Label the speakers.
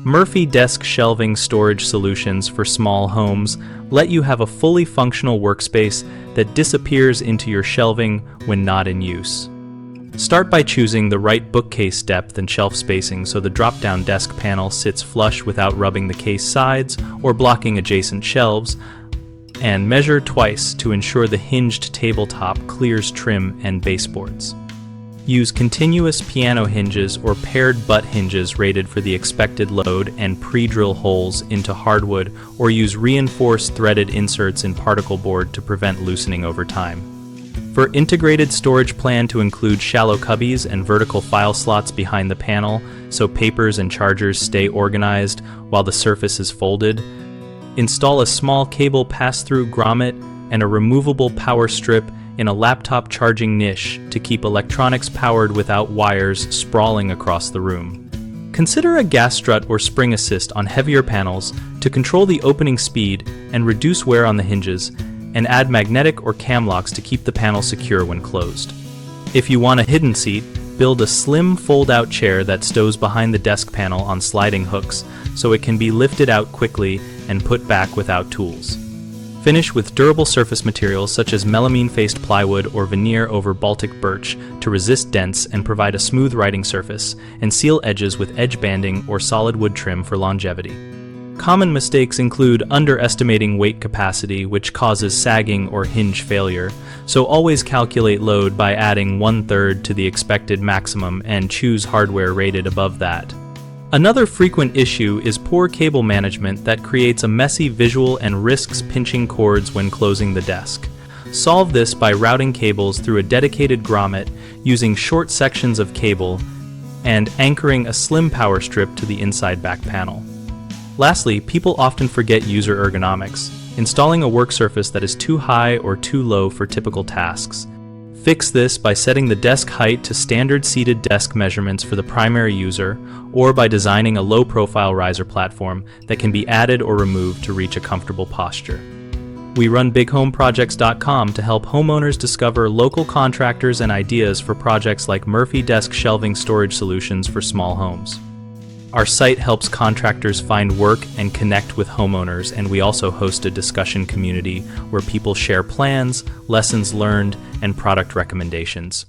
Speaker 1: Murphy Desk Shelving Storage Solutions for Small Homes let you have a fully functional workspace that disappears into your shelving when not in use. Start by choosing the right bookcase depth and shelf spacing so the drop-down desk panel sits flush without rubbing the case sides or blocking adjacent shelves, and measure twice to ensure the hinged tabletop clears trim and baseboards. Use continuous piano hinges or paired butt hinges rated for the expected load and pre-drill holes into hardwood, or use reinforced threaded inserts in particle board to prevent loosening over time. For integrated storage, plan to include shallow cubbies and vertical file slots behind the panel so papers and chargers stay organized while the surface is folded. Install a small cable pass-through grommet and a removable power strip in a laptop charging niche to keep electronics powered without wires sprawling across the room. Consider a gas strut or spring assist on heavier panels to control the opening speed and reduce wear on the hinges, and add magnetic or cam locks to keep the panel secure when closed. If you want a hidden seat, build a slim fold-out chair that stows behind the desk panel on sliding hooks so it can be lifted out quickly and put back without tools. Finish with durable surface materials such as melamine-faced plywood or veneer over Baltic birch to resist dents and provide a smooth writing surface, and seal edges with edge banding or solid wood trim for longevity. Common mistakes include underestimating weight capacity, which causes sagging or hinge failure, so always calculate load by adding 1/3 to the expected maximum and choose hardware rated above that. Another frequent issue is poor cable management that creates a messy visual and risks pinching cords when closing the desk. Solve this by routing cables through a dedicated grommet, using short sections of cable, and anchoring a slim power strip to the inside back panel. Lastly, people often forget user ergonomics, installing a work surface that is too high or too low for typical tasks. Fix this by setting the desk height to standard seated desk measurements for the primary user, or by designing a low-profile riser platform that can be added or removed to reach a comfortable posture. We run BigHomeProjects.com to help homeowners discover local contractors and ideas for projects like Murphy Desk Shelving Storage Solutions for Small Homes. Our site helps contractors find work and connect with homeowners, and we also host a discussion community where people share plans, lessons learned, and product recommendations.